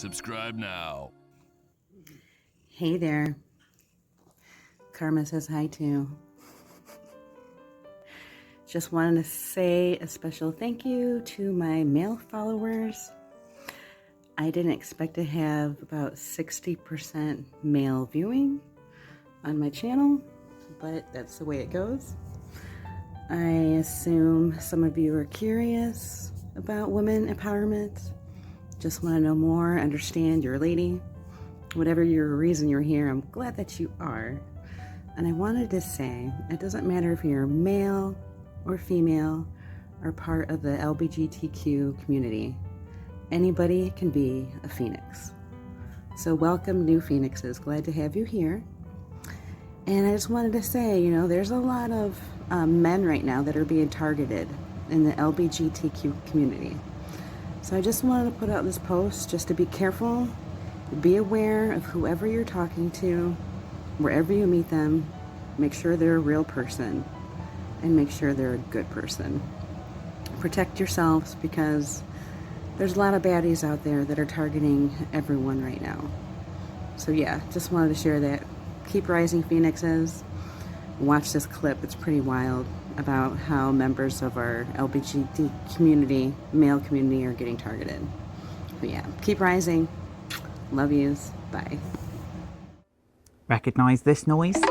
Subscribe now. Hey there. Karma says hi too. Just wanted to say a special thank you to my male followers. I didn't expect to have about 60% male viewing on my channel, but that's the way it goes. I assume some of you are curious about women empowerment. Just want to know more, understand you're a lady. Whatever your reason you're here, I'm glad that you are. And I wanted to say, it doesn't matter if you're male or female or part of the LGBTQ community. Anybody can be a Phoenix. So welcome, new Phoenixes. Glad to have you here. And I just wanted to say, there's a lot of men right now that are being targeted in the LGBTQ community. So I just wanted to put out this post just to be careful, be aware of whoever you're talking to, wherever you meet them. Make sure they're a real person and make sure they're a good person. Protect yourselves because there's a lot of baddies out there that are targeting everyone right now. So yeah, just wanted to share that. Keep rising, Phoenixes. Watch this clip. It's pretty wild about how members of our LGBT community, male community, are getting targeted. But yeah, keep rising. Love yous. Bye. Recognise this noise?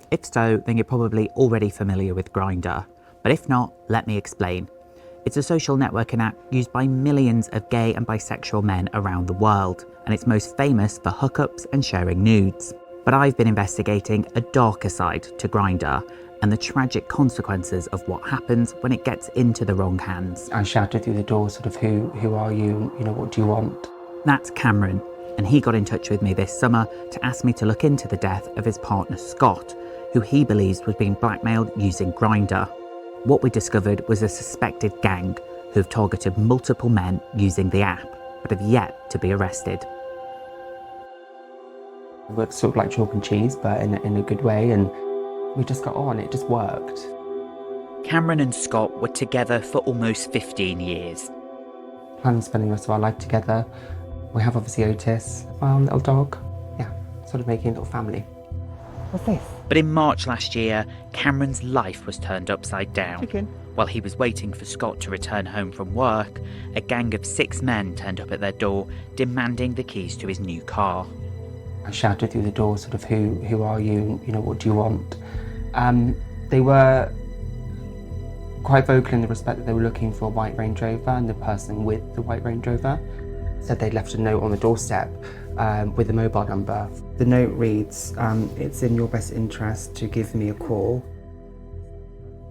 If so, then you're probably already familiar with Grindr. But if not, let me explain. It's a social networking app used by millions of gay and bisexual men around the world, and it's most famous for hookups and sharing nudes. But I've been investigating a darker side to Grindr and the tragic consequences of what happens when it gets into the wrong hands. I shouted through the door, sort of, who are you? What do you want? That's Cameron, and he got in touch with me this summer to ask me to look into the death of his partner Scott, who he believes was being blackmailed using Grindr. What we discovered was a suspected gang who've targeted multiple men using the app, but have yet to be arrested. We're sort of like chalk and cheese, but in a good way, and we just got on. It just worked. Cameron and Scott were together for almost 15 years. Plan on spending the rest of our life together. We have obviously Otis, our little dog. Yeah, sort of making a little family. What's this? But in March last year, Cameron's life was turned upside down. Chicken. While he was waiting for Scott to return home from work, a gang of 6 men turned up at their door, demanding the keys to his new car. I shouted through the door, sort of, who are you? What do you want? They were quite vocal in the respect that they were looking for a white Range Rover, and the person with the white Range Rover said they'd left a note on the doorstep with a mobile number. The note reads, it's in your best interest to give me a call.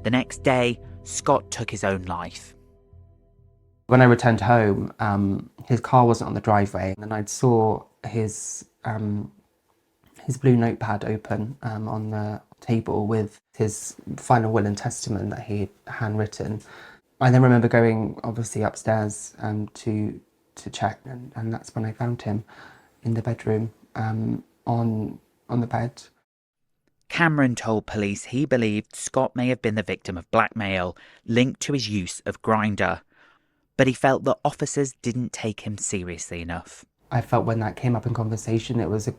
The next day, Scott took his own life. When I returned home, his car wasn't on the driveway, and I saw his blue notepad open on the table with his final will and testament that he had handwritten. I then remember going obviously upstairs to check, and that's when I found him in the bedroom on the bed. Cameron told police he believed Scott may have been the victim of blackmail linked to his use of Grindr, but he felt that officers didn't take him seriously enough. I felt when that came up in conversation, it was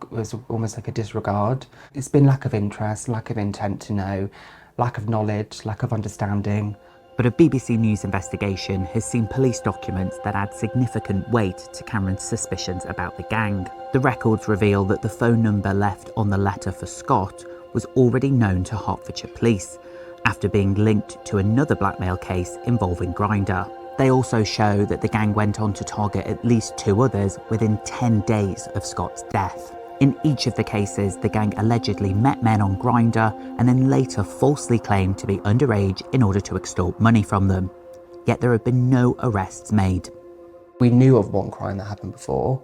almost like a disregard. It's been lack of interest, lack of intent to know, lack of knowledge, lack of understanding. But a BBC News investigation has seen police documents that add significant weight to Cameron's suspicions about the gang. The records reveal that the phone number left on the letter for Scott was already known to Hertfordshire police, after being linked to another blackmail case involving Grindr. They also show that the gang went on to target at least 2 others within 10 days of Scott's death. In each of the cases, the gang allegedly met men on Grindr and then later falsely claimed to be underage in order to extort money from them. Yet there have been no arrests made. We knew of one crime that happened before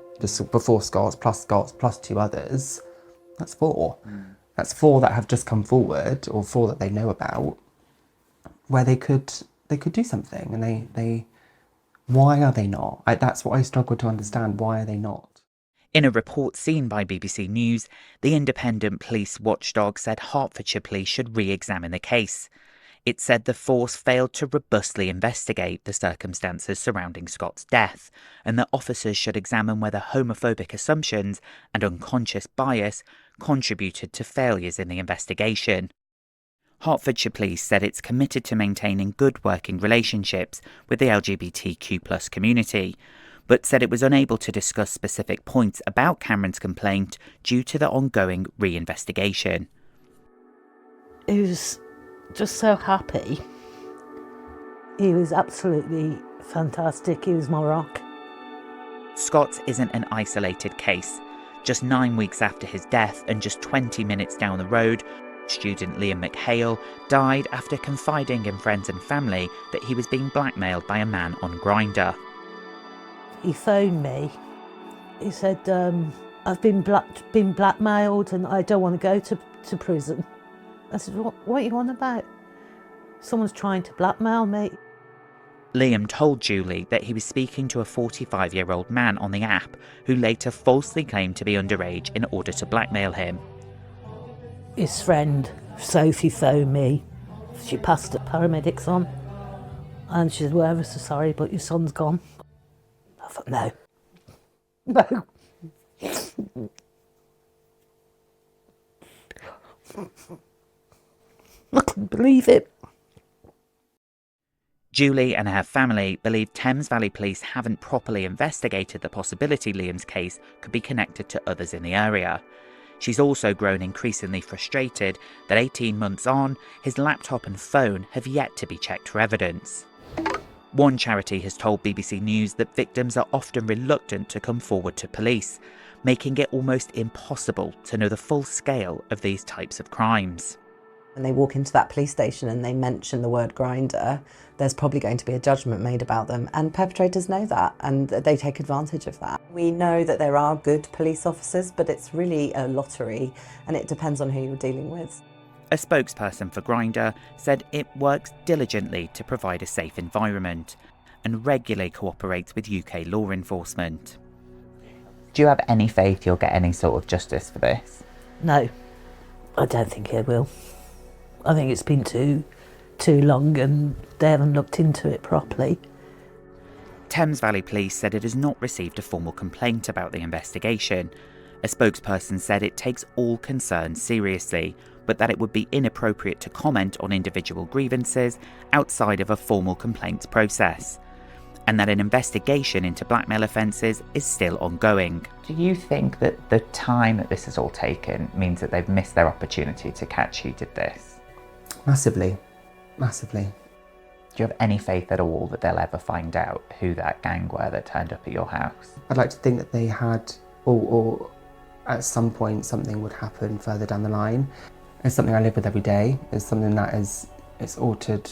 Scott's, plus 2 others. That's 4. That's 4 that have just come forward, or 4 that they know about, where they could do something, and they why are they not? That's what I struggle to understand. Why are they not? In a report seen by BBC News, the independent police watchdog said Hertfordshire police should re-examine the case. It said the force failed to robustly investigate the circumstances surrounding Scott's death, and that officers should examine whether homophobic assumptions and unconscious bias contributed to failures in the investigation. Hertfordshire Police said it's committed to maintaining good working relationships with the LGBTQ+ community, but said it was unable to discuss specific points about Cameron's complaint due to the ongoing re-investigation. He was just so happy. He was absolutely fantastic. He was my rock. Scott's isn't an isolated case. Just 9 weeks after his death and just 20 minutes down the road, student Liam McHale died after confiding in friends and family that he was being blackmailed by a man on Grindr. He phoned me. He said, I've been blackmailed and I don't want to go to prison. I said, what are you on about? Someone's trying to blackmail me. Liam told Julie that he was speaking to a 45-year-old man on the app who later falsely claimed to be underage in order to blackmail him. His friend, Sophie, phoned me. She passed the paramedics on and she said, we're ever so sorry, but your son's gone. I thought, no. No. I couldn't believe it. Julie and her family believe Thames Valley Police haven't properly investigated the possibility Liam's case could be connected to others in the area. She's also grown increasingly frustrated that 18 months on, his laptop and phone have yet to be checked for evidence. One charity has told BBC News that victims are often reluctant to come forward to police, making it almost impossible to know the full scale of these types of crimes. When they walk into that police station and they mention the word Grindr, there's probably going to be a judgment made about them, and perpetrators know that and they take advantage of that. We know that there are good police officers, but it's really a lottery and it depends on who you're dealing with. A spokesperson for Grindr said it works diligently to provide a safe environment and regularly cooperates with UK law enforcement. Do you have any faith you'll get any sort of justice for this? No, I don't think he will. I think it's been too long and they haven't looked into it properly. Thames Valley Police said it has not received a formal complaint about the investigation. A spokesperson said it takes all concerns seriously, but that it would be inappropriate to comment on individual grievances outside of a formal complaints process, and that an investigation into blackmail offences is still ongoing. Do you think that the time that this has all taken means that they've missed their opportunity to catch who did this? Massively. Massively. Do you have any faith at all that they'll ever find out who that gang were that turned up at your house? I'd like to think that they had, or at some point something would happen further down the line. It's something I live with every day. It's something that it's altered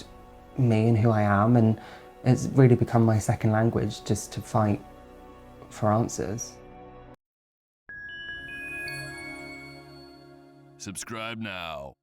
me and who I am, and it's really become my second language just to fight for answers. Subscribe now.